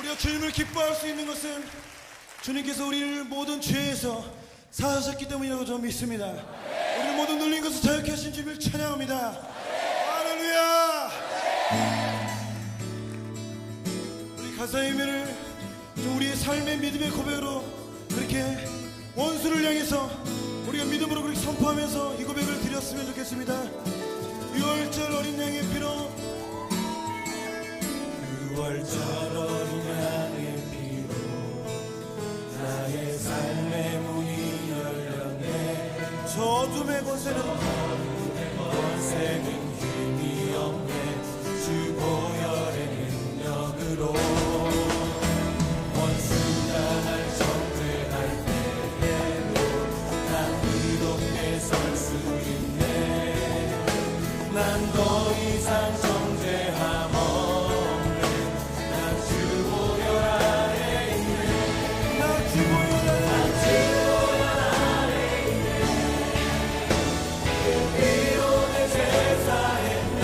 우리가 주님을 기뻐할 수 있는 것은 주님께서 우리를 모든 죄에서 사하셨기 때문이라고 저는 믿습니다. 우리를 모든 눌린 것을 자유케 하신 주님을 찬양합니다. 할렐루야. 우리 가사의 의미를 우리의 삶의 믿음의 고백으로 그렇게 원수를 향해서 우리가 믿음으로 그렇게 선포하면서 이 고백을 드렸으면 좋겠습니다. 6월절 어린 양의 피로 6월절 어린 양의 피로 나의 삶의 문이 열렸네. 저 어둠의 권세는 힘이 없네. 주 보혈의 능력으로 원수가 날 정죄할 때에도 난 의롭게 설 수 있네. 난 더 이상 정죄함 없네. 난 주 보혈 아래 있네. 나 주 보혈 아래 있네. 그 피로 내 죄 사했네.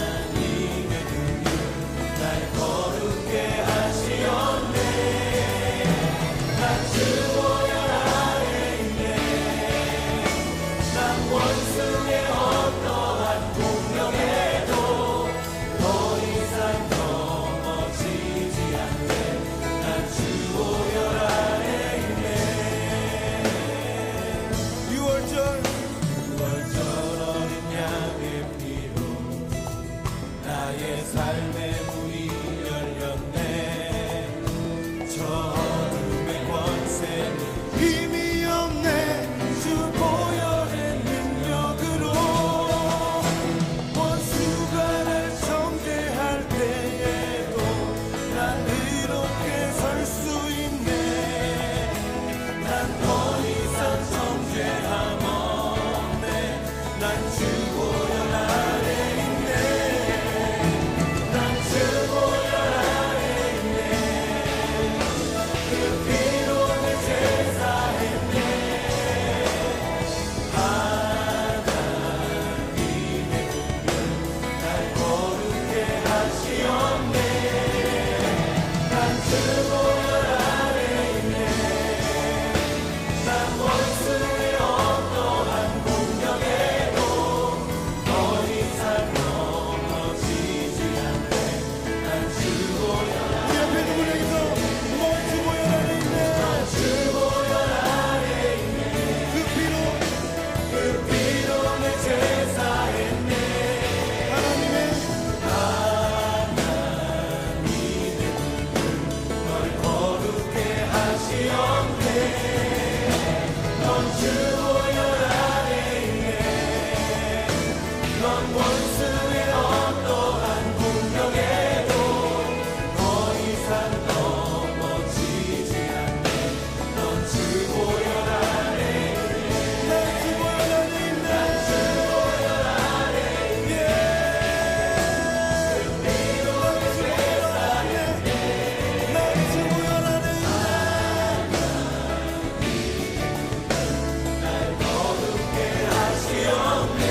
하나님의 긍휼 날 거룩게 하시었네. 난 주 보혈 아래 있네. 난 원수의 어떠한 공명에도 더 이상 넘어지지 않네. 난 주 보혈 아래 있네. 6월절 6월절 어린 양의 피로 나의 삶의 문이 열렸네. 저 어둠의 권세는 힘이 없네. 주 보혈의 능력으로 원수가 날 정죄할 때에도 난 의롭게 설 수 있네. 난 더 이상 정죄함 없네. 난 주 보혈 아래 있네. 난 주 보혈 아래 있네. 그 피로 내 죄 사했네. 하나님의 긍휼 날 거룩게 하시었네. 난 주 보혈 아래 있네. 난 원수의 어떠한 공격에도 더 이상 넘어지지 않네. 난 주 보혈 우리 앞에 누굴 향해서 너 주 보혈 안에 있네. 주 보혈 아래 있네. 그 피로 내 죄 사했네. 하나님의 널 거룩게 하시었네. 넌 주 보혈 아래 있네. 넌 원수의 어떠한 공격에도 더 이상 넘어지지 않네. 넌 주 보혈 아래 있네. 나 주 보혈 안에 있네. 주 보혈 아래 있네. 피로 내 죄 사했네. 나 주 보혈 안에 날 거룩게 하시었네.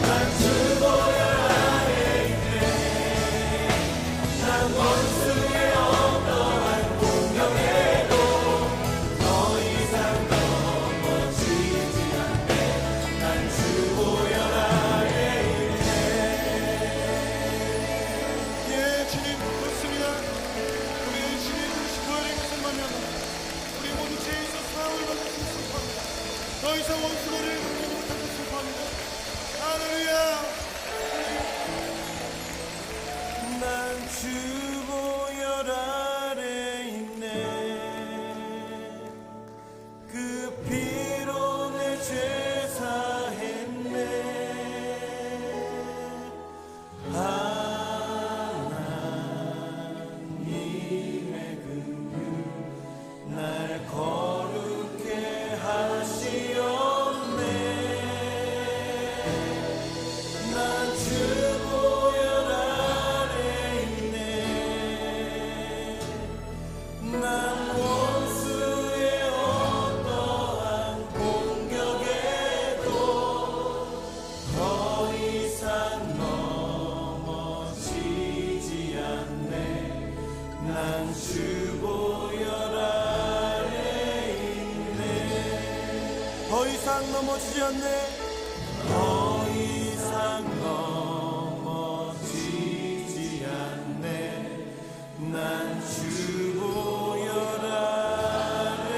난 주 보혈 아래 있네. 난 원수의 어떠한 공격에도 더 이상 넘어지지 않네. 난 주 보혈 아래 있네. 예, 주님 그렇습니다. 우리 주님 부활의 것을 만나고 우리 모두 죄에서 사함을 받는 것을 선포합니다. 더 이상 원수가 우리를 공격하지 못할 것을 선포합니다. 할렐루야. 난 주 보혈 아래 있네. 그 피로 내 죄 사했네. 하나님의 긍휼 날 거룩게 하시었네. 난 주 보혈 아래 있네. 더 이상 넘어지지 않네. 더 이상 넘어지지 않네. 난 주 보혈 아래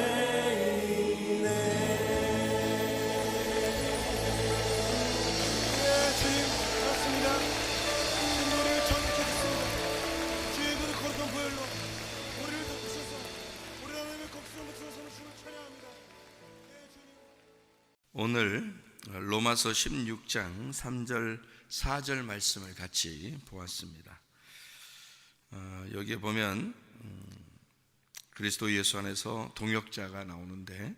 있네. 네, 주님, 그렇습니다. 주님 우리를 정직해 주십니다. 주의 그 거룩한 보혈로 우리를 덮으셔서 우리 하나님의 곡수를 붙여서 주를 찬양합니다. 네, 주님. 오늘 로마서 16장 3절 4절 말씀을 같이 보았습니다. 여기에 보면 그리스도 예수 안에서 동역자가 나오는데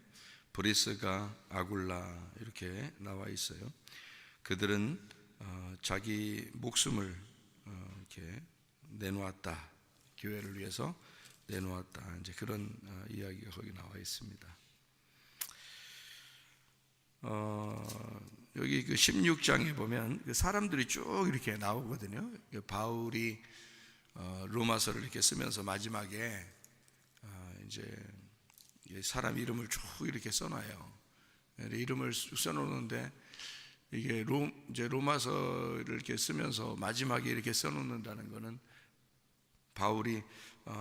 브리스가 아굴라 이렇게 나와 있어요. 그들은 자기 목숨을 이렇게 내놓았다. 교회를 위해서 내놓았다. 이제 그런 이야기가 거기 나와 있습니다. 여기 그 16장에 보면 그 사람들이 쭉 이렇게 나오거든요. 바울이 로마서를 이렇게 쓰면서 마지막에 이제 사람 이름을 쭉 이렇게 써놔요. 이름을 쭉 써놓는데 이게 이제 로마서를 이렇게 쓰면서 마지막에 이렇게 써놓는다는 것은 바울이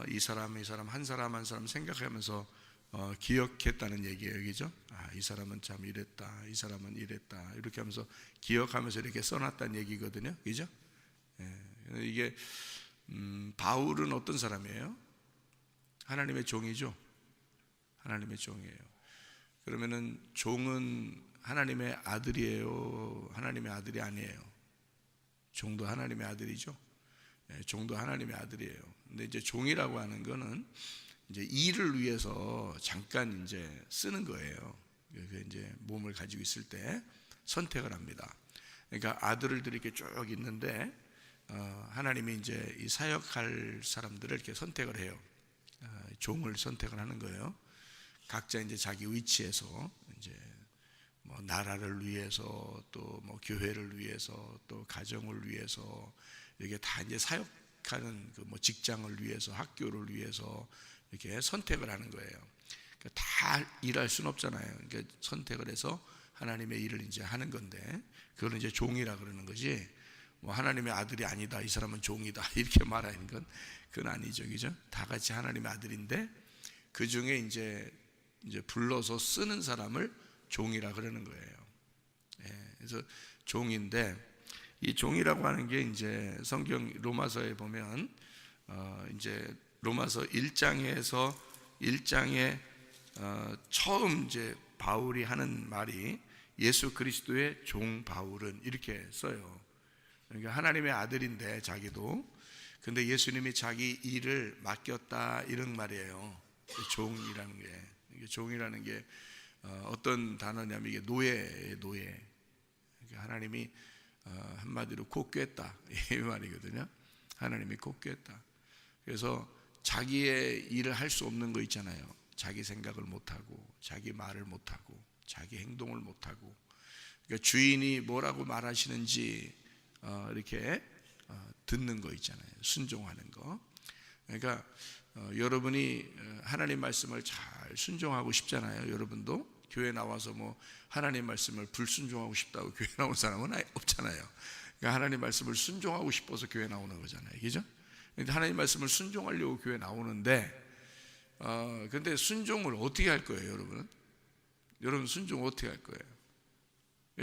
이 사람 한 사람 한 사람 생각하면서 기억했다는 얘기예요, 그죠? 이 사람은 참 이랬다, 이 사람은 이랬다, 이렇게 하면서 기억하면서 이렇게 써놨다는 얘기거든요, 그죠? 이게 바울은 어떤 사람이에요? 하나님의 종이죠. 하나님의 종이에요. 그러면은 종은 하나님의 아들이에요, 하나님의 아들이 아니에요? 종도 하나님의 아들이죠. 종도 하나님의 아들이에요. 근데 이제 종이라고 하는 거는 이제 일을 위해서 잠깐 이제 쓰는 거예요. 그 이제 몸을 가지고 있을 때 선택을 합니다. 그러니까 아들들이 이렇게 쭉 있는데 하나님이 이제 이 사역할 사람들을 이렇게 선택을 해요. 종을 선택을 하는 거예요. 각자 이제 자기 위치에서 이제 뭐 나라를 위해서 또 뭐 교회를 위해서 또 가정을 위해서 이게 다 이제 사역하는 그 뭐 직장을 위해서 학교를 위해서 이렇게 선택을 하는 거예요. 그러니까 다 일할 수는 없잖아요. 그러니까 선택을 해서 하나님의 일을 이제 하는 건데 그걸 이제 종이라 그러는 거지. 뭐 하나님의 아들이 아니다, 이 사람은 종이다 이렇게 말하는 건 그건 아니죠, 그죠? 다 같이 하나님의 아들인데 그 중에 이제 불러서 쓰는 사람을 종이라 그러는 거예요. 그래서 종인데 이 종이라고 하는 게 이제 성경 로마서에 보면 이제 로마서 1장에서 1장에 처음 이제 바울이 하는 말이 예수 그리스도의 종 바울은 이렇게 써요. 그러니까 하나님의 아들인데 자기도 근데 예수님이 자기 일을 맡겼다 이런 말이에요. 종이라는 게 이게 종이라는 게 어떤 단어냐면 이게 노예예요, 노예. 그러니까 하나님이 한마디로 코 꿰다 이 말이거든요. 하나님이 코 꿰다. 그래서 자기의 일을 할 수 없는 거 있잖아요. 자기 생각을 못하고 자기 말을 못하고 자기 행동을 못하고 그러니까 주인이 뭐라고 말하시는지 이렇게 듣는 거 있잖아요. 순종하는 거. 그러니까 여러분이 하나님 말씀을 잘 순종하고 싶잖아요. 여러분도 교회 나와서 뭐 하나님 말씀을 불순종하고 싶다고 교회 나온 사람은 없잖아요. 그러니까 하나님 말씀을 순종하고 싶어서 교회 나오는 거잖아요, 그죠? 근데 하나님 말씀을 순종하려고 교회 나오는데 근데 순종을 어떻게 할 거예요, 여러분은? 여러분 순종 어떻게 할 거예요?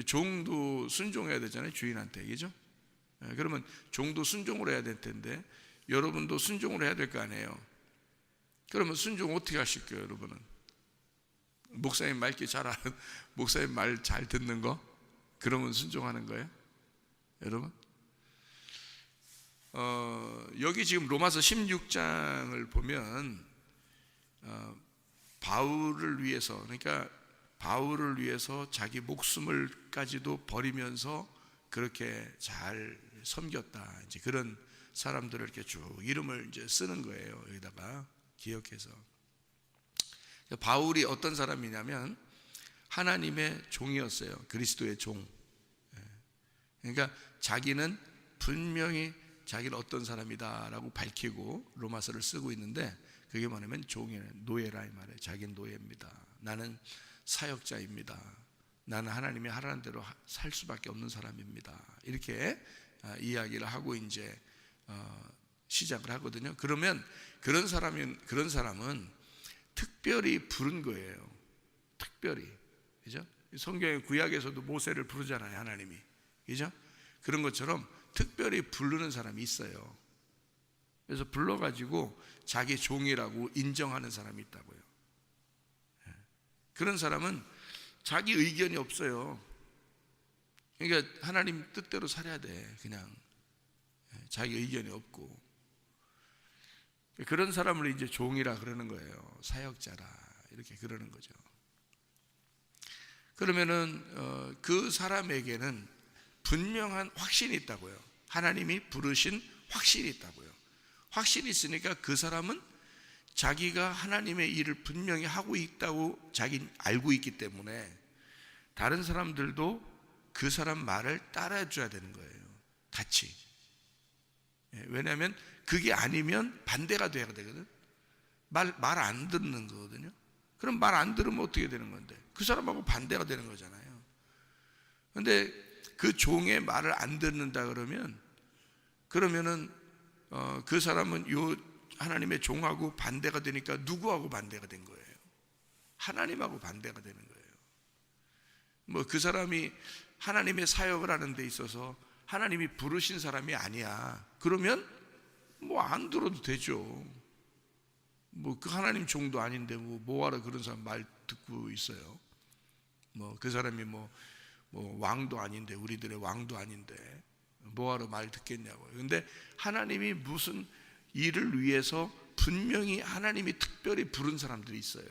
종도 순종해야 되잖아요, 주인한테, 그죠? 그러면 종도 순종을 해야 될 텐데 여러분도 순종을 해야 될 거 아니에요. 그러면 순종 어떻게 하실 거예요, 여러분은? 목사님 말기 잘하는, 목사님 말 잘 듣는 거? 그러면 순종하는 거예요, 여러분? 여기 지금 로마서 16장을 보면 바울을 위해서, 그러니까 바울을 위해서 자기 목숨을까지도 버리면서 그렇게 잘 섬겼다, 이제 그런 사람들을 이렇게 쭉 이름을 이제 쓰는 거예요. 여기다가 기억해서. 바울이 어떤 사람이냐면 하나님의 종이었어요. 그리스도의 종. 그러니까 자기는 분명히 자기는 어떤 사람이다라고 밝히고 로마서를 쓰고 있는데 그게 뭐냐면 종이에요. 노예라 이 말이에요. 자기는 노예입니다. 나는 사역자입니다. 나는 하나님이 하라는 대로 살 수밖에 없는 사람입니다. 이렇게 이야기를 하고 이제 시작을 하거든요. 그러면 그런 사람은 특별히 부른 거예요. 특별히, 그죠? 성경의 구약에서도 모세를 부르잖아요, 하나님이, 그죠? 그런 것처럼 특별히 부르는 사람이 있어요. 그래서 불러가지고 자기 종이라고 인정하는 사람이 있다고요. 그런 사람은 자기 의견이 없어요. 그러니까 하나님 뜻대로 살아야 돼. 그냥 자기 의견이 없고, 그런 사람을 이제 종이라 그러는 거예요. 사역자라 이렇게 그러는 거죠. 그러면은 그 사람에게는 분명한 확신이 있다고요. 하나님이 부르신 확신이 있다고요. 확신이 있으니까 그 사람은 자기가 하나님의 일을 분명히 하고 있다고 자기는 알고 있기 때문에 다른 사람들도 그 사람 말을 따라줘야 되는 거예요. 같이. 왜냐하면 그게 아니면 반대가 돼야 되거든. 말 안 듣는 거거든요. 그럼 말 안 들으면 어떻게 되는 건데? 그 사람하고 반대가 되는 거잖아요. 그런데 그 종의 말을 안 듣는다 그러면은 그 사람은 요 하나님의 종하고 반대가 되니까 누구하고 반대가 된 거예요? 하나님하고 반대가 되는 거예요. 뭐 그 사람이 하나님의 사역을 하는 데 있어서 하나님이 부르신 사람이 아니야. 그러면 뭐 안 들어도 되죠. 뭐 그 하나님 종도 아닌데 뭐하러 그런 사람 말 듣고 있어요. 뭐 그 사람이 뭐 왕도 아닌데, 우리들의 왕도 아닌데 뭐하러 말 듣겠냐고요. 근데 하나님이 무슨 일을 위해서 분명히 하나님이 특별히 부른 사람들이 있어요.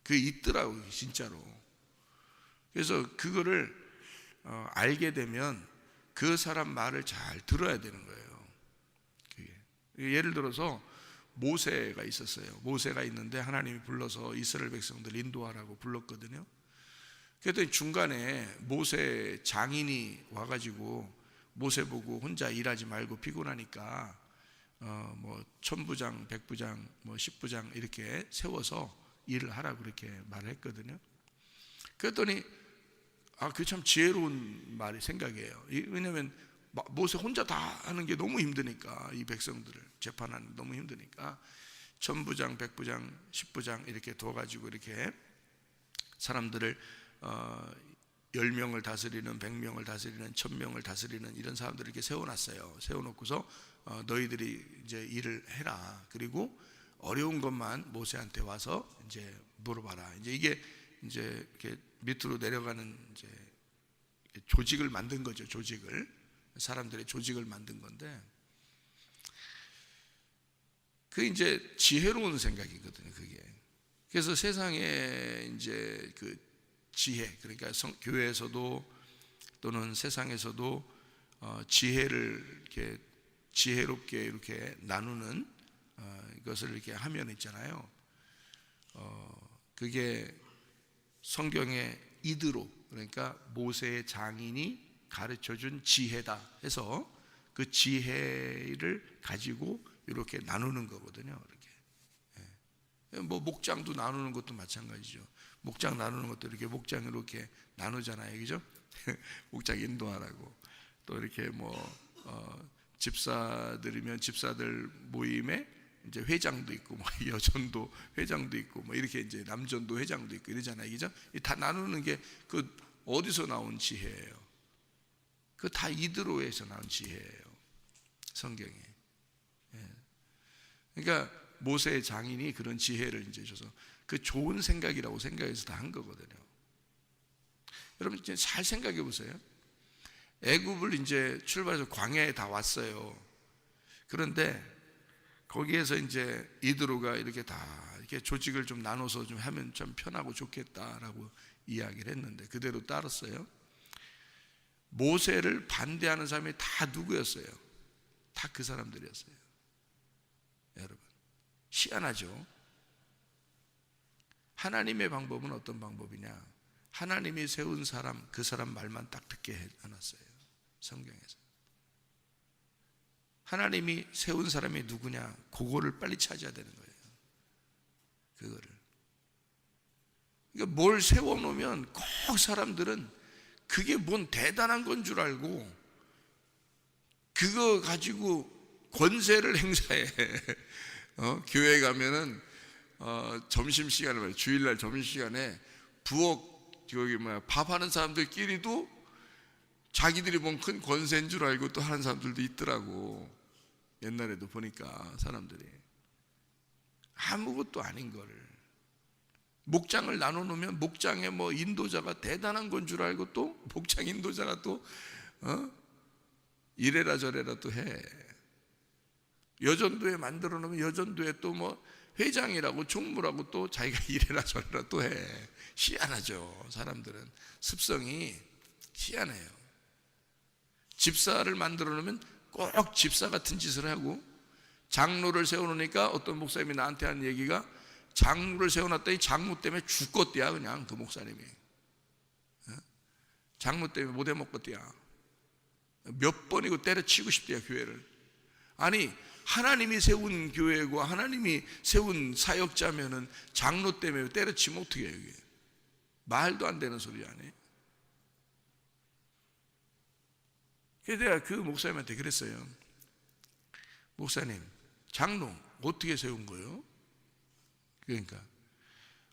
그게 있더라고요, 진짜로. 그래서 그거를 알게 되면 그 사람 말을 잘 들어야 되는 거예요. 그게. 예를 들어서 모세가 있었어요. 모세가 있는데 하나님이 불러서 이스라엘 백성들 인도하라고 불렀거든요. 그랬더니 중간에 모세 장인이 와가지고 모세 보고 혼자 일하지 말고 피곤하니까 뭐 천부장, 백부장, 뭐 십부장 이렇게 세워서 일을 하라고 그렇게 말을 했거든요. 그랬더니 그게 참 지혜로운 말이 생각이에요. 왜냐하면 모세 혼자 다 하는 게 너무 힘드니까, 이 백성들을 재판하는 게 너무 힘드니까 천부장, 백부장, 십부장 이렇게 둬가지고 이렇게 사람들을 10명을 다스리는, 100명을 다스리는, 1000명을 다스리는 이런 사람들을 이렇게 세워놨어요. 세워놓고서 너희들이 이제 일을 해라. 그리고 어려운 것만 모세한테 와서 이제 물어봐라. 이제 이게 이제 이렇게 밑으로 내려가는 이제 조직을 만든 거죠. 사람들의 조직을 만든 건데, 그게 이제 지혜로운 생각이거든요. 그게. 그래서 세상에 이제 그 지혜, 그러니까 교회에서도 또는 세상에서도 지혜를 이렇게 지혜롭게 이렇게 나누는 이것을 이렇게 하면 있잖아요. 그게 성경의 이드로, 그러니까 모세의 장인이 가르쳐준 지혜다 해서 그 지혜를 가지고 이렇게 나누는 거거든요. 이렇게. 뭐 목장도 나누는 것도 마찬가지죠. 목장 나누는 것도 이렇게 목장 이렇게 나누잖아요, 그죠? 목장 인도하라고. 또 이렇게 집사들이면 집사들 모임에 이제 회장도 있고, 뭐 여전도 회장도 있고, 뭐 이렇게 이제 남전도 회장도 있고 이러잖아요, 그죠? 다 나누는 게 그 어디서 나온 지혜예요? 그 다 이드로에서 나온 지혜예요, 성경에. 그러니까 모세의 장인이 그런 지혜를 이제 줘서 그 좋은 생각이라고 생각해서 다 한 거거든요. 여러분 이제 잘 생각해 보세요. 애굽을 이제 출발해서 광야에 다 왔어요. 그런데 거기에서 이제 이드로가 이렇게 다 이렇게 조직을 좀 나눠서 좀 하면 좀 편하고 좋겠다라고 이야기를 했는데 그대로 따랐어요. 모세를 반대하는 사람이 다 누구였어요? 다 그 사람들이었어요. 여러분, 희한하죠? 하나님의 방법은 어떤 방법이냐? 하나님이 세운 사람, 그 사람 말만 딱 듣게 해놨어요, 성경에서. 하나님이 세운 사람이 누구냐? 그거를 빨리 찾아야 되는 거예요, 그거를. 그러니까 뭘 세워놓으면 꼭 사람들은 그게 뭔 대단한 건 줄 알고 그거 가지고 권세를 행사해. 교회 가면은 점심시간에 말이야, 주일날 점심시간에 부엌 밥하는 사람들끼리도 자기들이 본 큰 권세인 줄 알고 또 하는 사람들도 있더라고. 옛날에도 보니까 사람들이 아무것도 아닌 거를 목장을 나눠놓으면 목장에 뭐 인도자가 대단한 건 줄 알고 또 목장 인도자가 또 이래라 저래라 또 해. 여전도에 만들어 놓으면 여전도에 또 뭐 회장이라고 총무라고 또 자기가 이래라 저래라 또 해. 희한하죠. 사람들은 습성이 희한해요. 집사를 만들어 놓으면 꼭 집사 같은 짓을 하고, 장로를 세워놓으니까 어떤 목사님이 나한테 하는 얘기가, 장로를 세워놨더니 장로 때문에 죽겠대야. 그냥 그 목사님이 장로 때문에 못 해먹겠대야. 몇 번이고 때려치고 싶대요 교회를. 아니 하나님이 세운 교회고 하나님이 세운 사역자면은 장로 때문에 때려치면 어떻게 해요? 이게 말도 안 되는 소리 아니에요? 그래서 내가 그 목사님한테 그랬어요. 목사님, 장로 어떻게 세운 거예요? 그러니까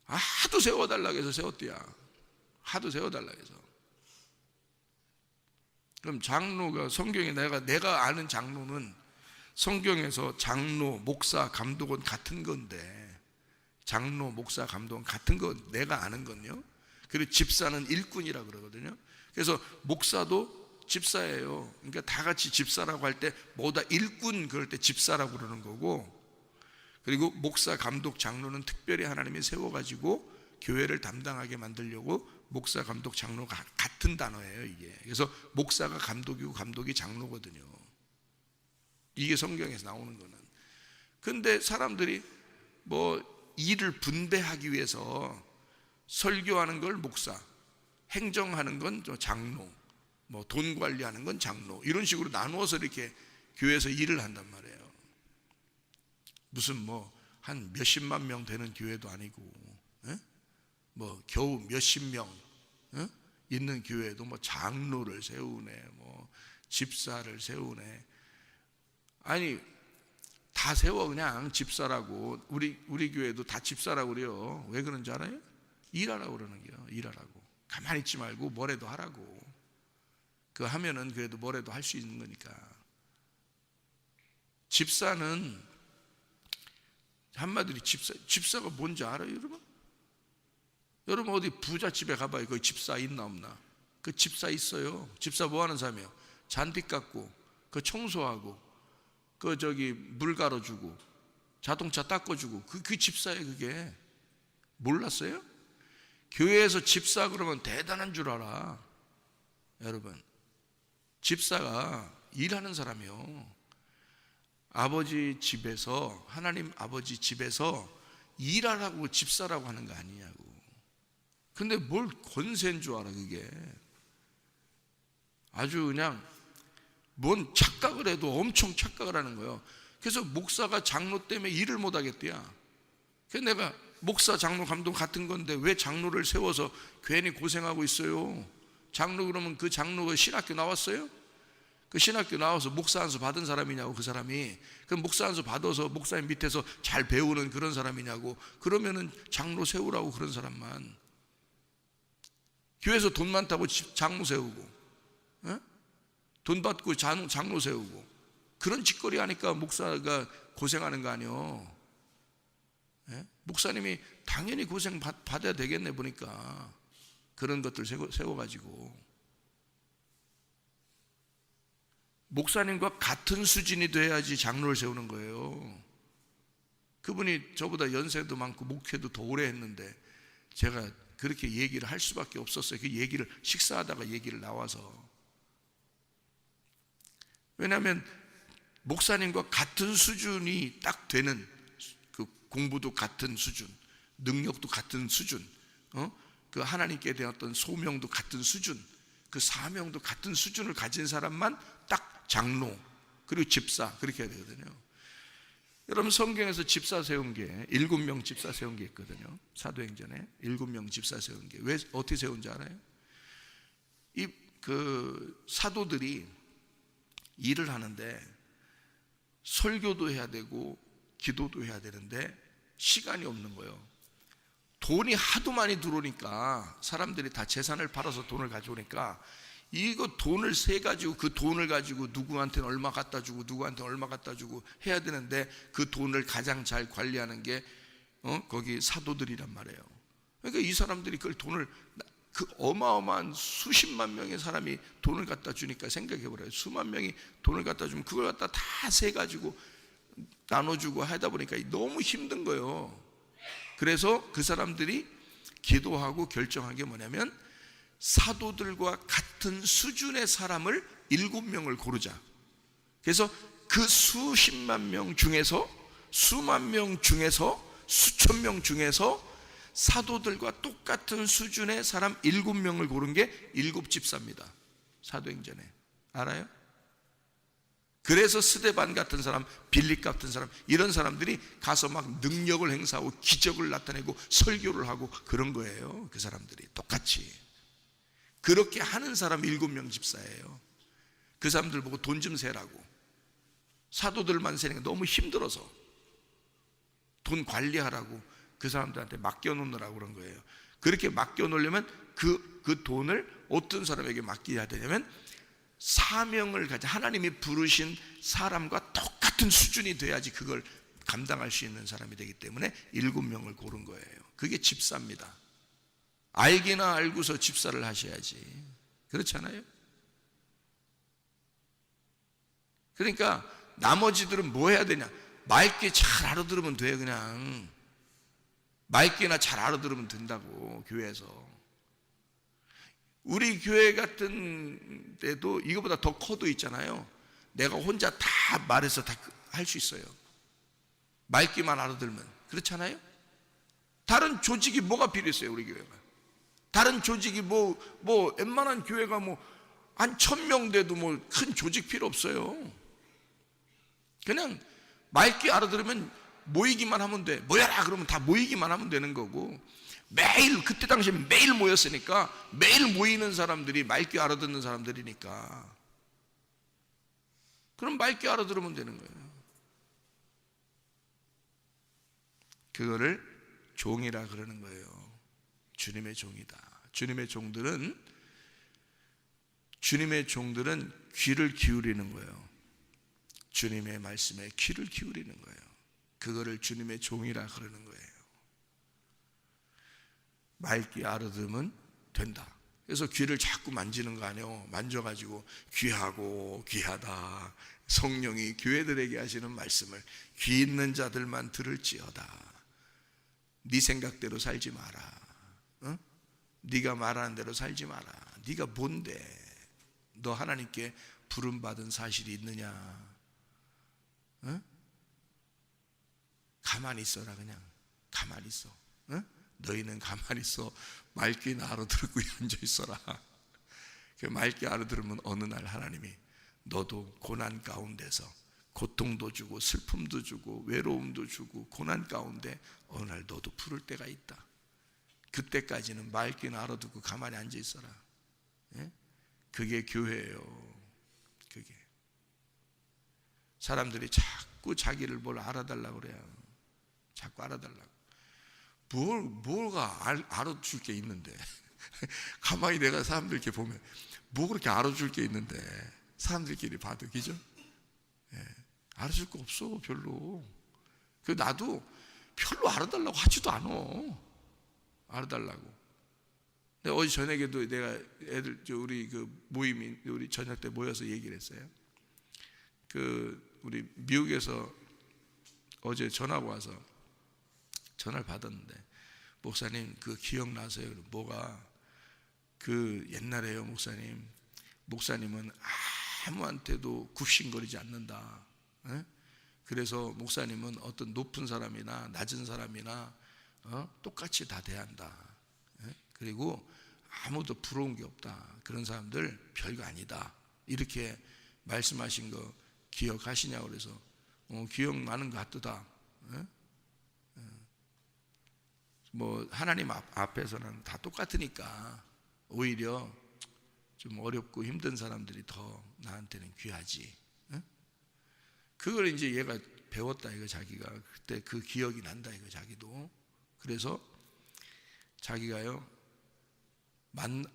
하도 세워달라고 해서 세웠대야. 하도 세워달라고 해서. 그럼 장로가 성경에 내가 아는 장로는 성경에서 장로, 목사, 감독은 같은 건데, 장로, 목사, 감독은 같은 건 내가 아는 건요. 그리고 집사는 일꾼이라 그러거든요. 그래서 목사도 집사예요. 그러니까 다 같이 집사라고 할 때 뭐다 일꾼 그럴 때 집사라고 그러는 거고, 그리고 목사, 감독, 장로는 특별히 하나님이 세워가지고 교회를 담당하게 만들려고 목사, 감독, 장로가 같은 단어예요 이게. 그래서 목사가 감독이고 감독이 장로거든요. 이게 성경에서 나오는 거는. 근데 사람들이 뭐 일을 분배하기 위해서 설교하는 걸 목사, 행정하는 건 장로, 뭐 돈 관리하는 건 장로, 이런 식으로 나누어서 이렇게 교회에서 일을 한단 말이에요. 무슨 뭐 한 몇십만 명 되는 교회도 아니고, 뭐 겨우 몇십 명 있는 교회도 뭐 장로를 세우네, 뭐 집사를 세우네. 아니 다 세워 그냥 집사라고. 우리 교회도 다 집사라고 그래요. 왜 그런지 알아요? 일하라고 그러는 거예요. 일하라고. 가만히 있지 말고 뭐라도 하라고. 그거 하면은 그래도 뭐라도 할 수 있는 거니까. 집사는 한마디로 집사가 뭔지 알아요, 여러분? 여러분 어디 부잣집에 가봐요. 거기 집사 있나 없나? 그 집사 있어요. 집사 뭐 하는 사람이에요? 잔디 깎고, 그 청소하고, 그 물 갈아주고, 자동차 닦아주고, 그 집사예요. 그게 몰랐어요? 교회에서 집사 그러면 대단한 줄 알아. 여러분, 집사가 일하는 사람이요. 아버지 집에서, 하나님 아버지 집에서 일하라고 집사라고 하는 거 아니냐고. 근데 뭘 권세인 줄 알아. 그게 아주 그냥 뭔 착각을 해도 엄청 착각을 하는 거예요. 그래서 목사가 장로 때문에 일을 못 하겠대야. 그래서 내가 목사, 장로, 감독 같은 건데 왜 장로를 세워서 괜히 고생하고 있어요? 장로 그러면 그 장로가 신학교 나왔어요? 그 신학교 나와서 목사 안수 받은 사람이냐고. 그 사람이 그럼 목사 안수 받아서 목사님 밑에서 잘 배우는 그런 사람이냐고. 그러면은 장로 세우라고. 그런 사람만. 교회에서 돈 많다고 장로 세우고, 돈 받고 장로 세우고, 그런 짓거리 하니까 목사가 고생하는 거 아니요. 목사님이 당연히 고생 받아야 되겠네 보니까. 그런 것들 세워가지고. 목사님과 같은 수준이 돼야지 장로를 세우는 거예요. 그분이 저보다 연세도 많고 목회도 더 오래 했는데 제가 그렇게 얘기를 할 수밖에 없었어요. 그 얘기를 식사하다가 얘기를 나와서. 왜냐하면 목사님과 같은 수준이 딱 되는, 그 공부도 같은 수준, 능력도 같은 수준, 그 하나님께 대한 어떤 소명도 같은 수준, 그 사명도 같은 수준을 가진 사람만 딱 장로, 그리고 집사, 그렇게 해야 되거든요. 여러분 성경에서 집사 세운 게 7명 집사 세운 게 있거든요. 사도행전에 7명 집사 세운 게 왜 어떻게 세운지 알아요? 이 그 사도들이 일을 하는데 설교도 해야 되고 기도도 해야 되는데 시간이 없는 거예요. 돈이 하도 많이 들어오니까 사람들이 다 재산을 팔아서 돈을 가져오니까 이거 돈을 세 가지고 그 돈을 가지고 누구한테는 얼마 갖다 주고 누구한테는 얼마 갖다 주고 해야 되는데 그 돈을 가장 잘 관리하는 게 거기 사도들이란 말이에요. 그러니까 이 사람들이 그걸 돈을 그 어마어마한 수십만 명의 사람이 돈을 갖다 주니까 생각해 보래요. 수만 명이 돈을 갖다 주면 그걸 갖다 다 세 가지고 나눠주고 하다 보니까 너무 힘든 거예요. 그래서 그 사람들이 기도하고 결정한 게 뭐냐면 사도들과 같은 수준의 사람을 7명을 고르자. 그래서 그 수십만 명 중에서 수만 명 중에서 수천 명 중에서 사도들과 똑같은 수준의 사람 7명을 고른 게 7집사입니다. 사도행전에. 알아요? 그래서 스데반 같은 사람, 빌립 같은 사람, 이런 사람들이 가서 막 능력을 행사하고 기적을 나타내고 설교를 하고 그런 거예요. 그 사람들이 똑같이. 그렇게 하는 사람 7명 집사예요. 그 사람들 보고 돈 좀 세라고. 사도들만 세니까 너무 힘들어서 돈 관리하라고 그 사람들한테 맡겨놓느라고 그런 거예요. 그렇게 맡겨놓으려면 그 돈을 어떤 사람에게 맡겨야 되냐면 사명을 가진 하나님이 부르신 사람과 똑같은 수준이 돼야지 그걸 감당할 수 있는 사람이 되기 때문에 7명을 고른 거예요. 그게 집사입니다. 알기나 알고서 집사를 하셔야지. 그렇잖아요? 그러니까 나머지들은 뭐 해야 되냐? 맑게 잘 알아들으면 돼요. 그냥 맑게나 잘 알아들으면 된다고. 교회에서 우리 교회 같은 데도 이거보다 더 커도 있잖아요. 내가 혼자 다 말해서 다 할 수 있어요. 맑게만 알아들면. 그렇잖아요? 다른 조직이 뭐가 필요했어요? 우리 교회가 다른 조직이 뭐 웬만한 교회가 뭐 한 1000명 돼도 뭐 큰 조직 필요 없어요. 그냥 맑게 알아들으면 모이기만 하면 돼. 모여라 그러면 다 모이기만 하면 되는 거고, 매일 그때 당시에 매일 모였으니까 매일 모이는 사람들이 맑게 알아듣는 사람들이니까 그럼 맑게 알아들으면 되는 거예요. 그거를 종이라 그러는 거예요. 주님의 종이다. 주님의 종들은 귀를 기울이는 거예요. 주님의 말씀에 귀를 기울이는 거예요. 그거를 주님의 종이라 그러는 거예요. 맑게 알아들으면 된다. 그래서 귀를 자꾸 만지는 거 아니에요. 만져가지고 귀하고 귀하다. 성령이 교회들에게 하시는 말씀을 귀 있는 자들만 들을지어다. 네 생각대로 살지 마라. 어? 네가 말하는 대로 살지 마라. 네가 뭔데? 너 하나님께 부름받은 사실이 있느냐? 어? 가만히 있어라. 그냥 가만히 있어. 어? 너희는 가만히 있어. 맑게 알아들고 앉아 있어라. 맑게 알아들으면 어느 날 하나님이 너도 고난 가운데서 고통도 주고 슬픔도 주고 외로움도 주고 고난 가운데 어느 날 너도 부를 때가 있다. 그때까지는 맑게 알아듣고 가만히 앉아 있어라. 예? 그게 교회예요. 그게 사람들이 자꾸 자기를 뭘 알아달라고 그래요. 자꾸 알아달라고. 뭐가 알아줄 게 있는데 가만히 내가 사람들 이렇게 보면 뭐 그렇게 알아줄 게 있는데 사람들끼리 봐도 그죠? 예, 알아줄 거 없어 별로. 그 나도 별로 알아달라고 하지도 않아. 알아달라고. 근데 어제 저녁에도 내가 애들 우리 그 모임이 우리 저녁 때 모여서 얘기를 했어요. 그 우리 미국에서 어제 전화가 와서 전화를 받았는데 목사님 그 기억나세요? 뭐가? 그 옛날에요 목사님은 아무한테도 굽신거리지 않는다. 에? 그래서 목사님은 어떤 높은 사람이나 낮은 사람이나 똑같이 다 대한다. 에? 그리고 아무도 부러운 게 없다. 그런 사람들 별거 아니다. 이렇게 말씀하신 거 기억하시냐고 그래서 기억나는 것 같다. 뭐 하나님 앞에서는 다 똑같으니까 오히려 좀 어렵고 힘든 사람들이 더 나한테는 귀하지. 그걸 이제 얘가 배웠다 이거. 자기가 그때 그 기억이 난다 이거. 자기도. 그래서 자기가요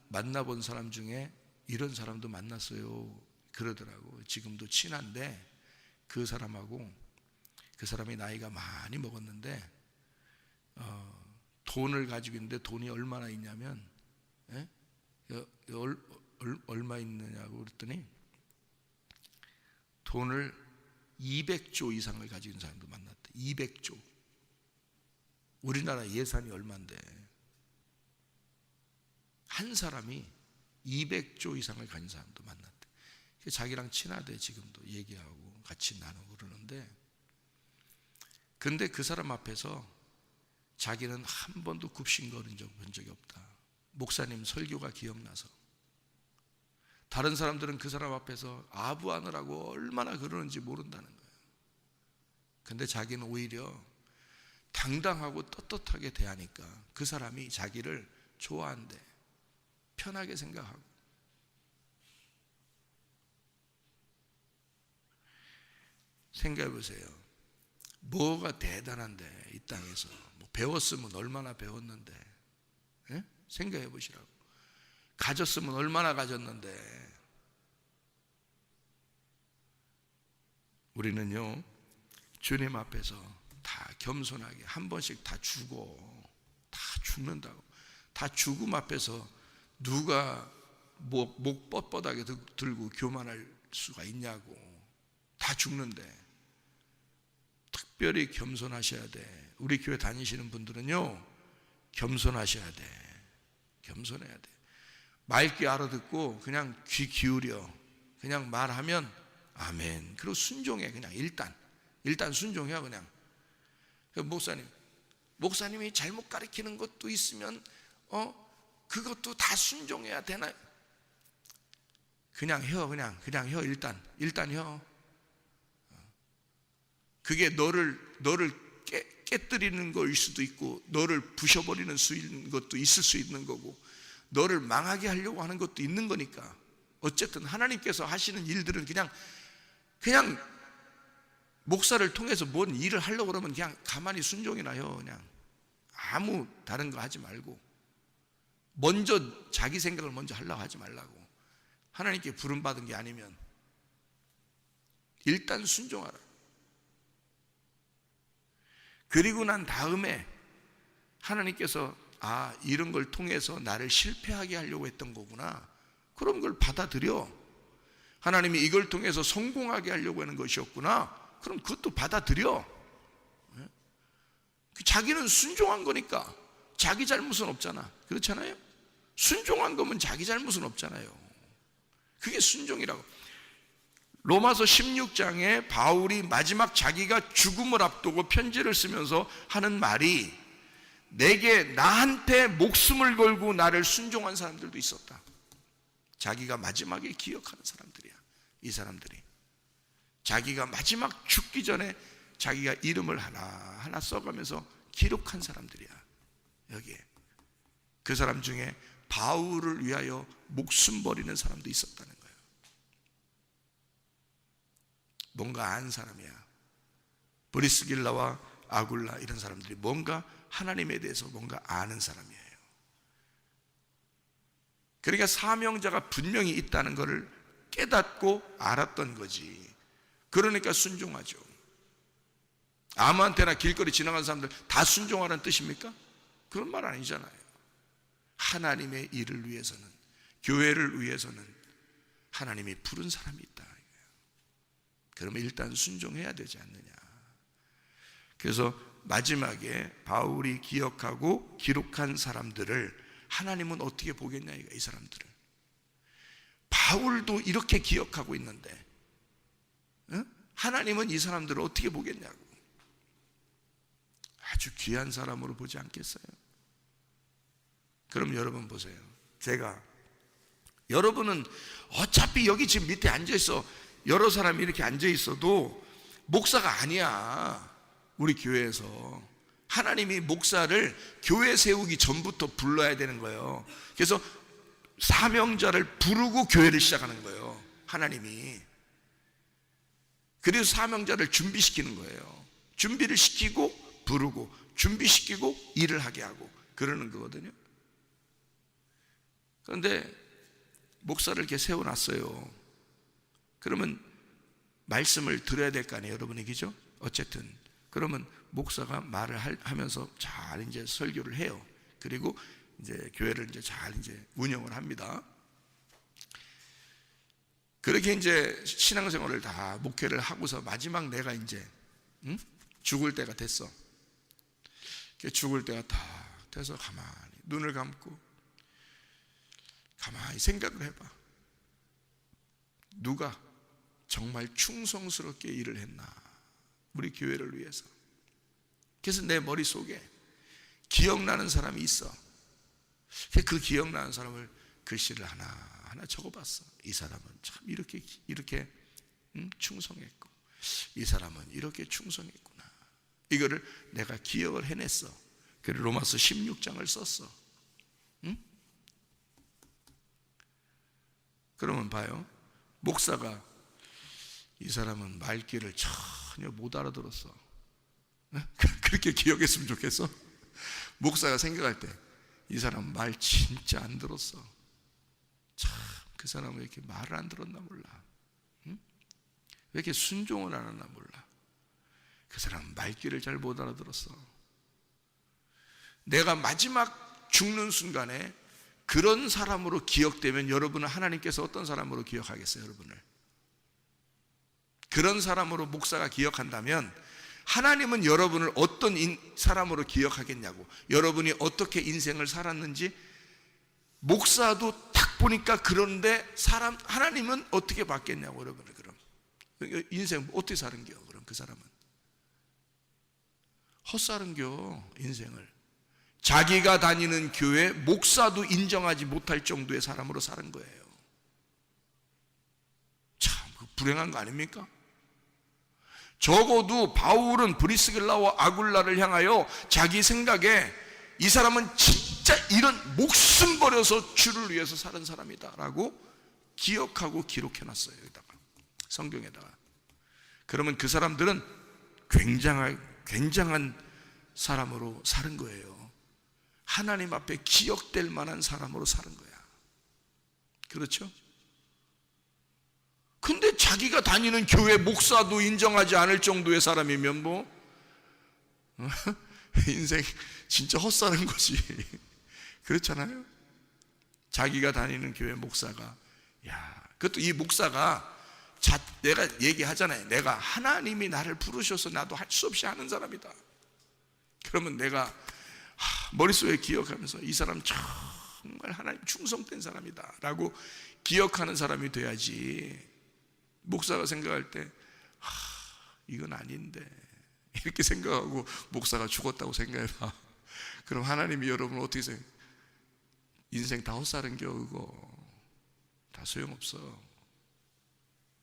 만나본 사람 중에 이런 사람도 만났어요 그러더라고. 지금도 친한데 그 사람하고, 그 사람이 나이가 많이 먹었는데 돈을 가지고 있는데 돈이 얼마나 있냐면, 얼마 있느냐고 그랬더니 돈을 200조 이상을 가지고 있는 사람도 만났대. 200조. 우리나라 예산이 얼마인데 한 사람이 200조 이상을 가진 사람도 만났대. 자기랑 친하대. 지금도 얘기하고 같이 나누고 그러는데, 근데 그 사람 앞에서 자기는 한 번도 굽신거린 본 적이 없다. 목사님 설교가 기억나서. 다른 사람들은 그 사람 앞에서 아부하느라고 얼마나 그러는지 모른다는 거예요. 근데 자기는 오히려 당당하고 떳떳하게 대하니까 그 사람이 자기를 좋아한대. 편하게 생각하고. 생각해 보세요. 뭐가 대단한데 이 땅에서. 뭐 배웠으면 얼마나 배웠는데. 생각해 보시라고. 가졌으면 얼마나 가졌는데. 우리는요 주님 앞에서 다 겸손하게 한 번씩 다 죽어. 다 죽는다고. 다 죽음 앞에서 누가 목 뻣뻣하게 들고 교만할 수가 있냐고. 다 죽는데. 특별히 겸손하셔야 돼. 우리 교회 다니시는 분들은요 겸손하셔야 돼. 겸손해야 돼. 맑게 알아듣고 그냥 귀 기울여. 그냥 말하면 아멘. 그리고 순종해. 그냥 일단 순종해. 그냥 목사님이 잘못 가르치는 것도 있으면 그것도 다 순종해야 되나요? 그냥 혀. 일단 혀. 그게 너를 깨뜨리는 거일 수도 있고, 너를 부셔버리는 것도 있을 수 있는 거고, 너를 망하게 하려고 하는 것도 있는 거니까. 어쨌든 하나님께서 하시는 일들은 그냥 목사를 통해서 뭔 일을 하려고 그러면 그냥 가만히 순종이나 해. 그냥 아무 다른 거 하지 말고, 먼저 자기 생각을 먼저 하려고 하지 말라고. 하나님께 부름받은 게 아니면 일단 순종하라. 그리고 난 다음에 하나님께서 이런 걸 통해서 나를 실패하게 하려고 했던 거구나. 그런 걸 받아들여. 하나님이 이걸 통해서 성공하게 하려고 하는 것이었구나. 그럼 그것도 받아들여. 자기는 순종한 거니까 자기 잘못은 없잖아. 그렇잖아요? 순종한 거면 자기 잘못은 없잖아요. 그게 순종이라고. 로마서 16장에 바울이 마지막 자기가 죽음을 앞두고 편지를 쓰면서 하는 말이, 나한테 목숨을 걸고 나를 순종한 사람들도 있었다. 자기가 마지막에 기억하는 사람들이야. 이 사람들이 자기가 마지막 죽기 전에 자기가 이름을 하나하나 써가면서 기록한 사람들이야. 여기에 그 사람 중에 바울을 위하여 목숨 버리는 사람도 있었다는 거예요. 뭔가 안 사람이야. 브리스길라와 아굴라 이런 사람들이 뭔가 하나님에 대해서 뭔가 아는 사람이에요. 그러니까 사명자가 분명히 있다는 것을 깨닫고 알았던 거지. 그러니까 순종하죠. 아무한테나 길거리 지나가는 사람들 다 순종하라는 뜻입니까? 그런 말 아니잖아요. 하나님의 일을 위해서는, 교회를 위해서는 하나님이 부른 사람이 있다. 그러면 일단 순종해야 되지 않느냐. 그래서 마지막에 바울이 기억하고 기록한 사람들을 하나님은 어떻게 보겠냐, 이 사람들을. 바울도 이렇게 기억하고 있는데 하나님은 이 사람들을 어떻게 보겠냐고. 아주 귀한 사람으로 보지 않겠어요? 그럼 여러분 보세요. 여러분은 어차피 여기 지금 밑에 앉아있어. 여러 사람이 이렇게 앉아있어도 목사가 아니야. 우리 교회에서 하나님이 목사를 교회 세우기 전부터 불러야 되는 거예요. 그래서 사명자를 부르고 교회를 시작하는 거예요, 하나님이. 그래서 사명자를 준비시키는 거예요. 준비를 시키고 부르고 준비시키고 일을 하게 하고 그러는 거거든요. 그런데 목사를 이렇게 세워놨어요. 그러면 말씀을 들어야 될 거 아니에요, 여러분이. 그죠? 어쨌든 그러면 목사가 말을 하면서 잘 이제 설교를 해요. 그리고 이제 교회를 이제 잘 이제 운영을 합니다. 그렇게 이제 신앙생활을 다 목회를 하고서 마지막 내가 이제 죽을 때가 됐어. 죽을 때가 다 돼서 가만히 눈을 감고 가만히 생각을 해봐. 누가 정말 충성스럽게 일을 했나, 우리 교회를 위해서. 그래서 내 머릿속에 기억나는 사람이 있어. 그 기억나는 사람을 글씨를 하나하나 적어봤어. 이 사람은 참 이렇게 충성했고, 이 사람은 이렇게 충성했구나. 이거를 내가 기억을 해냈어. 그래서 로마서 16장을 썼어. 그러면 봐요, 목사가 이 사람은 말귀를 전혀 못 알아들었어. 그렇게 기억했으면 좋겠어? 목사가 생각할 때 이 사람 말 진짜 안 들었어. 참 그 사람은 왜 이렇게 말을 안 들었나 몰라. 왜 이렇게 순종을 안 하나 몰라. 그 사람은 말귀를 잘 못 알아들었어. 내가 마지막 죽는 순간에 그런 사람으로 기억되면 여러분은 하나님께서 어떤 사람으로 기억하겠어요, 여러분을? 그런 사람으로 목사가 기억한다면 하나님은 여러분을 어떤 사람으로 기억하겠냐고. 여러분이 어떻게 인생을 살았는지 목사도 딱 보니까 그런데 하나님은 어떻게 받겠냐고, 여러분을. 그럼 인생 어떻게 사는겨? 그럼 그 사람은 헛사는겨, 인생을. 자기가 다니는 교회 목사도 인정하지 못할 정도의 사람으로 사는 거예요. 참 불행한 거 아닙니까? 적어도 바울은 브리스길라와 아굴라를 향하여 자기 생각에 이 사람은 진짜 이런 목숨 버려서 주를 위해서 사는 사람이다 라고 기억하고 기록해놨어요, 여기다가, 성경에다가. 그러면 그 사람들은 굉장한 사람으로 사는 거예요. 하나님 앞에 기억될 만한 사람으로 사는 거야. 그렇죠? 근데 자기가 다니는 교회 목사도 인정하지 않을 정도의 사람이면 인생 진짜 헛사는 거지. 그렇잖아요? 자기가 다니는 교회 목사가, 그것도 이 목사가 내가 얘기하잖아요. 내가 하나님이 나를 부르셔서 나도 할 수 없이 하는 사람이다. 그러면 내가 머릿속에 기억하면서 이 사람 정말 하나님 충성된 사람이다 라고 기억하는 사람이 돼야지. 목사가 생각할 때 이건 아닌데 이렇게 생각하고 목사가 죽었다고 생각해봐. 그럼 하나님이 여러분을 어떻게 생각해? 인생 다 헛살은겨, 그거 다 소용없어.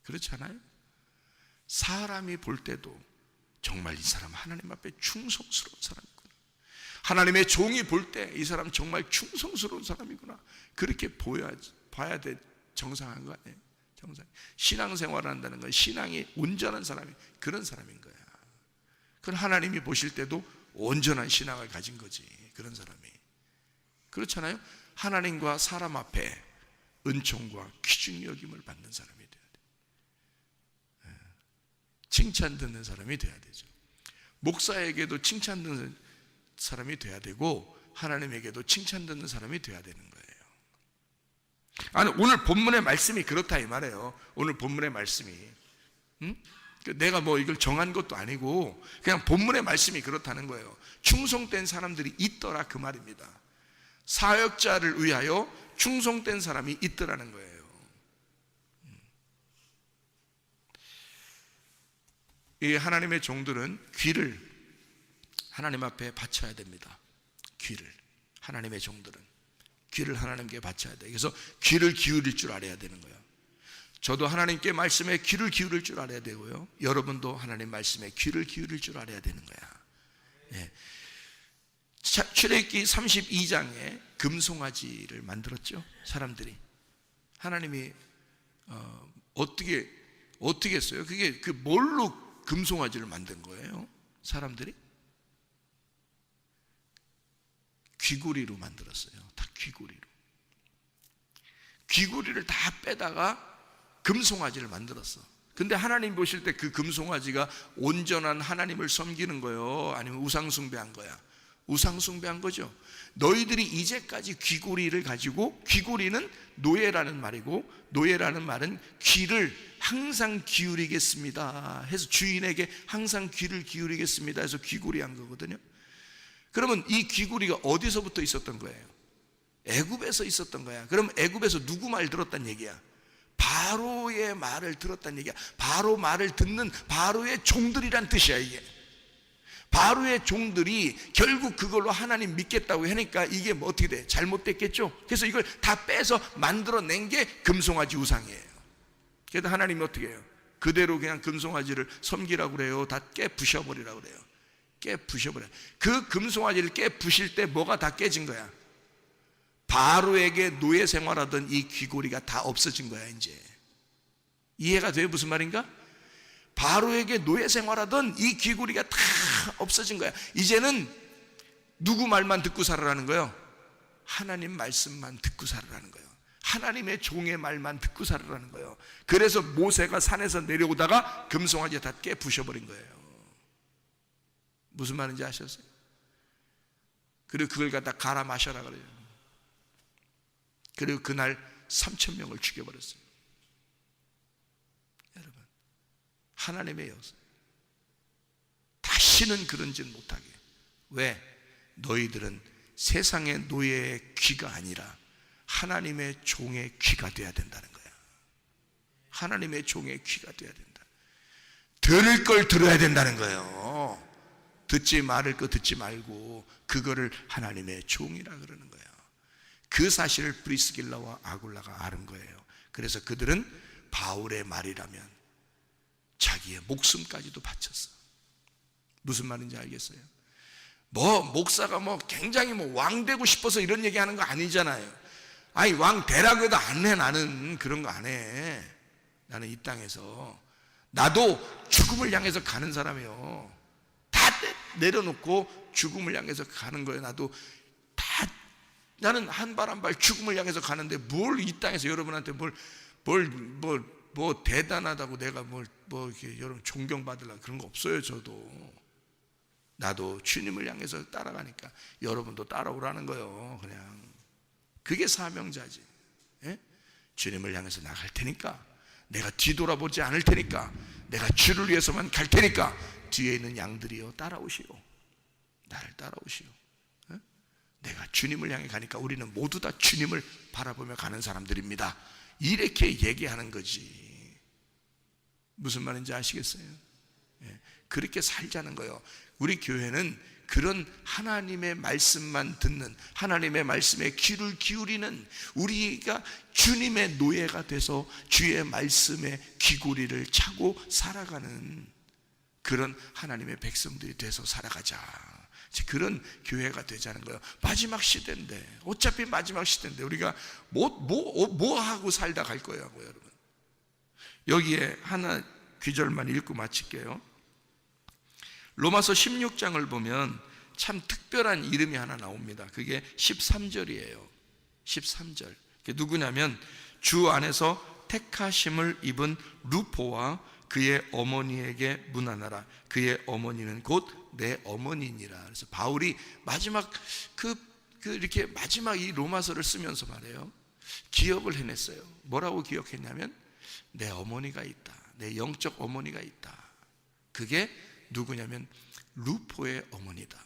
그렇지 않아요? 사람이 볼 때도 정말 이 사람 하나님 앞에 충성스러운 사람이구나, 하나님의 종이 볼 때 이 사람 정말 충성스러운 사람이구나, 그렇게 봐야 돼. 정상한 거 아니에요? 정상. 신앙생활을 한다는 건 신앙이 온전한 사람이 그런 사람인 거야. 그건 하나님이 보실 때도 온전한 신앙을 가진 거지, 그런 사람이. 그렇잖아요? 하나님과 사람 앞에 은총과 귀중 여김을 받는 사람이 돼야 돼. 칭찬 듣는 사람이 돼야 되죠. 목사에게도 칭찬 듣는 사람이 돼야 되고 하나님에게도 칭찬 듣는 사람이 돼야 되는 거예요. 아니, 오늘 본문의 말씀이 그렇다 이 말이에요. 오늘 본문의 말씀이 내가 이걸 정한 것도 아니고 그냥 본문의 말씀이 그렇다는 거예요. 충성된 사람들이 있더라, 그 말입니다. 사역자를 위하여 충성된 사람이 있더라는 거예요. 이 하나님의 종들은 귀를 하나님 앞에 바쳐야 됩니다. 귀를, 하나님의 종들은 귀를 하나님께 바쳐야 돼. 그래서 귀를 기울일 줄 알아야 되는 거야. 저도 하나님께 말씀에 귀를 기울일 줄 알아야 되고요, 여러분도 하나님 말씀에 귀를 기울일 줄 알아야 되는 거야. 예. 출애굽기 32장에 금송아지를 만들었죠, 사람들이. 하나님이 어떻게 했어요? 그게 뭘로 금송아지를 만든 거예요? 사람들이 귀고리로 만들었어요. 다 귀고리로. 귀고리를 다 빼다가 금송아지를 만들었어. 근데 하나님 보실 때 그 금송아지가 온전한 하나님을 섬기는 거요, 아니면 우상숭배한 거야? 우상숭배한 거죠. 너희들이 이제까지 귀고리를 가지고, 귀고리는 노예라는 말이고, 노예라는 말은 귀를 항상 기울이겠습니다 해서, 주인에게 항상 귀를 기울이겠습니다 해서 귀고리 한 거거든요. 그러면 이 귀고리가 어디서부터 있었던 거예요? 애굽에서 있었던 거야. 그럼 애굽에서 누구 말 들었단 얘기야? 바로의 말을 들었단 얘기야. 바로 말을 듣는 바로의 종들이란 뜻이야. 이게 바로의 종들이 결국 그걸로 하나님 믿겠다고 하니까 이게 뭐 어떻게 돼? 잘못됐겠죠. 그래서 이걸 다 빼서 만들어낸 게 금송아지 우상이에요. 그래서 하나님이 어떻게 해요? 그대로 그냥 금송아지를 섬기라고 그래요? 다 깨부셔버리라고 그래요? 깨부셔버려요. 그 금송아지를 깨부실 때 뭐가 다 깨진 거야? 바로에게 노예 생활하던 이 귀고리가 다 없어진 거야. 이제 이해가 돼요? 무슨 말인가? 바로에게 노예 생활하던 이 귀고리가 다 없어진 거야. 이제는 누구 말만 듣고 살아라는 거예요? 하나님 말씀만 듣고 살아라는 거예요. 하나님의 종의 말만 듣고 살아라는 거예요. 그래서 모세가 산에서 내려오다가 금송아지 다 깨부셔버린 거예요. 무슨 말인지 아셨어요? 그리고 그걸 갖다 갈아 마셔라 그래요. 그리고 그날 3,000명을 죽여버렸어요. 여러분, 하나님의 역사. 다시는 그런 짓 못하게. 왜? 너희들은 세상의 노예의 귀가 아니라 하나님의 종의 귀가 돼야 된다는 거야. 하나님의 종의 귀가 돼야 된다. 들을 걸 들어야 된다는 거예요. 듣지 말을 거 듣지 말고 그거를 하나님의 종이라 그러는 거예요. 그 사실을 브리스길라와 아굴라가 아는 거예요. 그래서 그들은 바울의 말이라면 자기의 목숨까지도 바쳤어. 무슨 말인지 알겠어요? 목사가 굉장히 왕 되고 싶어서 이런 얘기 하는 거 아니잖아요. 아니, 왕 되라고 해도 안 해. 나는 그런 거 안 해. 나는 이 땅에서 나도 죽음을 향해서 가는 사람이에요. 다 내려놓고 죽음을 향해서 가는 거예요. 나도 다, 나는 한 발 한 발 죽음을 향해서 가는데 뭘 이 땅에서 여러분한테 뭐 대단하다고 내가 이렇게 여러분 존경받으려고 그런 거 없어요. 저도 나도 주님을 향해서 따라가니까 여러분도 따라오라는 거예요. 그냥 그게 사명자지. 예? 주님을 향해서 나갈 테니까, 내가 뒤돌아보지 않을 테니까, 내가 주를 위해서만 갈 테니까 뒤에 있는 양들이요 따라오시오. 나를 따라오시오. 예? 내가 주님을 향해 가니까 우리는 모두 다 주님을 바라보며 가는 사람들입니다. 이렇게 얘기하는 거지. 무슨 말인지 아시겠어요? 예, 그렇게 살자는 거예요. 우리 교회는 그런 하나님의 말씀만 듣는, 하나님의 말씀에 귀를 기울이는, 우리가 주님의 노예가 돼서 주의 말씀에 귀고리를 차고 살아가는 그런 하나님의 백성들이 돼서 살아가자. 그런 교회가 되자는 거예요. 마지막 시대인데, 어차피 마지막 시대인데 우리가 뭐 하고 살다 갈 거예요, 여러분. 여기에 하나 구절만 읽고 마칠게요. 로마서 16장을 보면 참 특별한 이름이 하나 나옵니다. 그게 13절이에요. 13절. 그게 누구냐면 주 안에서 택하심을 입은 루포와 그의 어머니에게 문안하라. 그의 어머니는 곧 내 어머니니라. 그래서 바울이 마지막 이렇게 마지막 이 로마서를 쓰면서 말해요. 기억을 해냈어요. 뭐라고 기억했냐면 내 어머니가 있다. 내 영적 어머니가 있다. 그게 누구냐면 루포의 어머니다.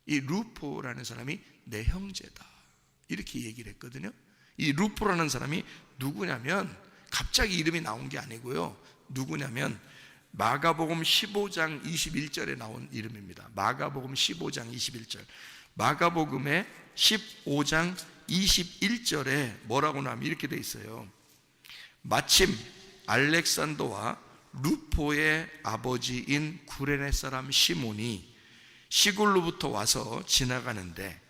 이 루포라는 사람이 내 형제다. 이렇게 얘기를 했거든요. 이 루포라는 사람이 누구냐면 갑자기 이름이 나온 게 아니고요. 누구냐면 마가복음 15장 21절에 나온 이름입니다. 마가복음 15장 21절. 마가복음의 15장 21절에 뭐라고 나오면 이렇게 돼 있어요. 마침 알렉산더와 루포의 아버지인 구레네 사람 시몬이 시골로부터 와서 지나가는데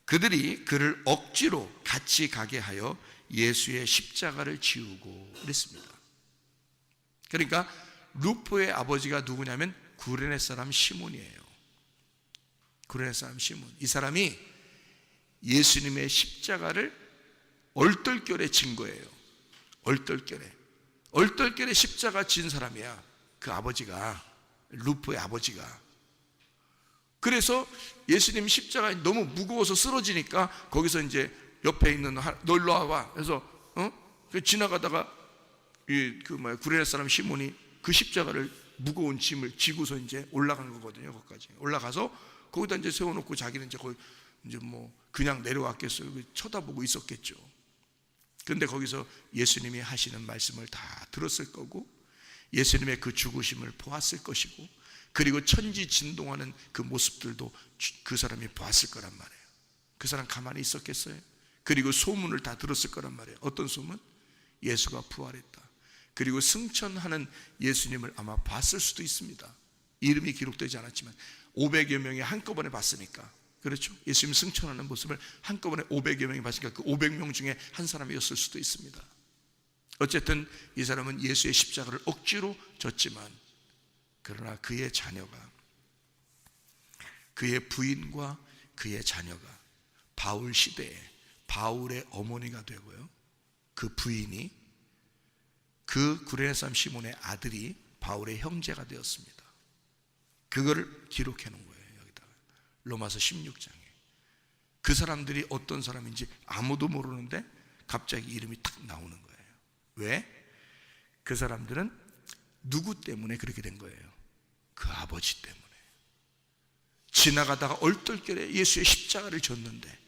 그들이 그를 억지로 같이 가게 하여 예수의 십자가를 지우고 그랬습니다. 그러니까 루포의 아버지가 누구냐면 구레네 사람 시몬이에요. 구레네 사람 시몬. 이 사람이 예수님의 십자가를 얼떨결에 진 거예요. 얼떨결에 십자가 진 사람이야. 그 아버지가, 루포의 아버지가. 그래서 예수님 십자가 너무 무거워서 쓰러지니까 거기서 이제 옆에 있는 너 일로 와봐. 그래서 지나가다가 구레네 사람 시몬이 그 십자가를 무거운 짐을 지고서 이제 올라간 거거든요. 거기까지 올라가서 거기다 이제 세워놓고 자기는 이제 거기 이제 뭐 그냥 내려왔겠어요. 쳐다보고 있었겠죠. 그런데 거기서 예수님이 하시는 말씀을 다 들었을 거고 예수님의 그 죽으심을 보았을 것이고 그리고 천지진동하는 그 모습들도 그 사람이 보았을 거란 말이에요. 그 사람 가만히 있었겠어요? 그리고 소문을 다 들었을 거란 말이에요. 어떤 소문? 예수가 부활했다. 그리고 승천하는 예수님을 아마 봤을 수도 있습니다. 이름이 기록되지 않았지만 500여 명이 한꺼번에 봤으니까. 그렇죠? 예수님 승천하는 모습을 한꺼번에 500여 명이 봤으니까 그 500명 중에 한 사람이었을 수도 있습니다. 어쨌든 이 사람은 예수의 십자가를 억지로 졌지만 그러나 그의 자녀가, 그의 부인과 그의 자녀가 바울 시대에 바울의 어머니가 되고요, 그 부인이 그 구레네 사람 시몬의 아들이 바울의 형제가 되었습니다. 그거를 기록해 놓은 거예요. 여기다가 로마서 16장에 그 사람들이 어떤 사람인지 아무도 모르는데 갑자기 이름이 탁 나오는 거예요. 왜? 그 사람들은 누구 때문에 그렇게 된 거예요? 그 아버지 때문에. 지나가다가 얼떨결에 예수의 십자가를 졌는데,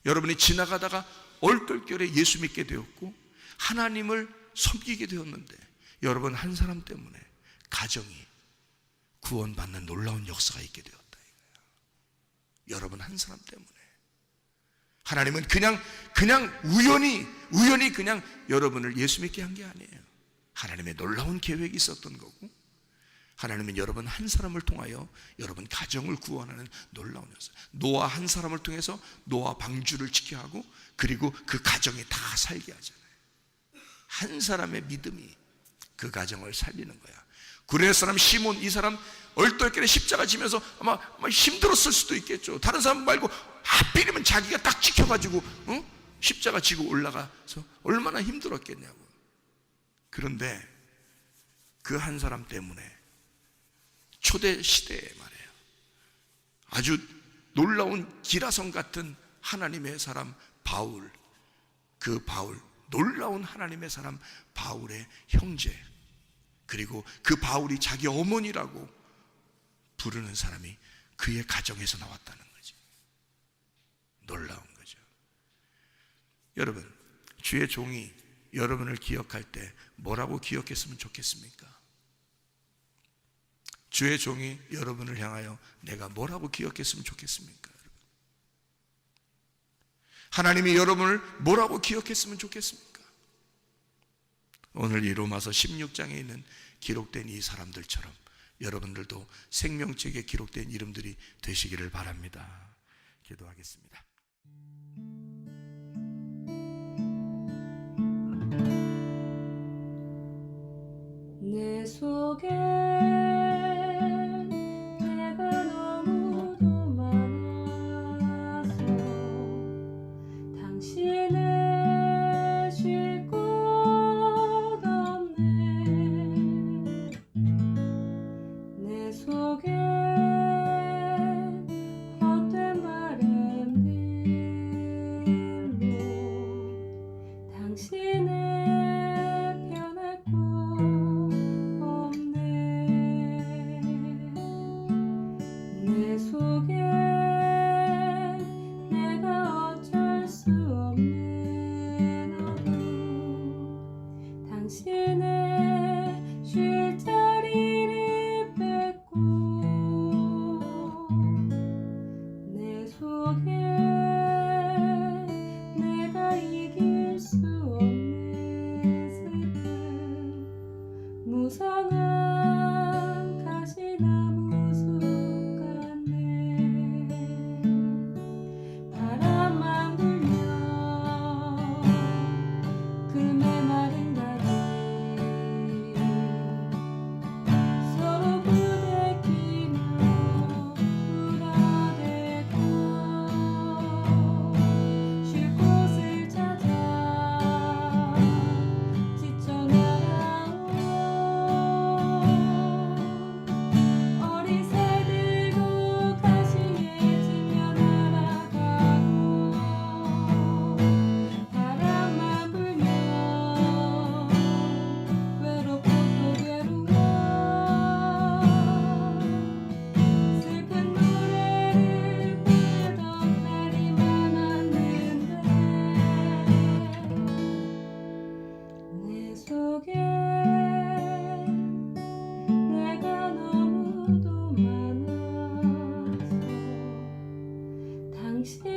여러분이 지나가다가 얼떨결에 예수 믿게 되었고 하나님을 섬기게 되었는데, 여러분 한 사람 때문에 가정이 구원받는 놀라운 역사가 있게 되었다 이거예요. 여러분 한 사람 때문에. 하나님은 그냥 우연히 그냥 여러분을 예수 믿게 한 게 아니에요. 하나님의 놀라운 계획이 있었던 거고, 하나님은 여러분 한 사람을 통하여 여러분 가정을 구원하는 놀라운 역사. 노아 한 사람을 통해서 노아 방주를 지켜야 하고, 그리고 그 가정이 다 살게 하잖아요. 한 사람의 믿음이 그 가정을 살리는 거야. 구레네 사람 시몬, 이 사람 얼떨결에 십자가 지면서 아마 힘들었을 수도 있겠죠. 다른 사람 말고 하필이면 자기가 딱 지켜가지고 십자가 지고 올라가서 얼마나 힘들었겠냐고. 그런데 그 한 사람 때문에 초대 시대에 말이에요, 아주 놀라운 기라성 같은 하나님의 사람 바울, 그 바울, 놀라운 하나님의 사람 바울의 형제, 그리고 그 바울이 자기 어머니라고 부르는 사람이 그의 가정에서 나왔다는 거죠. 놀라운 거죠. 여러분, 주의 종이 여러분을 기억할 때 뭐라고 기억했으면 좋겠습니까? 주의 종이 여러분을 향하여 내가 뭐라고 기억했으면 좋겠습니까? 하나님이 여러분을 뭐라고 기억했으면 좋겠습니까? 오늘 이 로마서 16장에 있는 기록된 이 사람들처럼 여러분들도 생명책에 기록된 이름들이 되시기를 바랍니다. 기도하겠습니다. 내 속에 내가 너무도 많아서 당신을 쉴 곳 없네. 내 속에 헛된 바램들로 당신을 변할 곳 내 속에 내가 어쩔 수 없네. 당신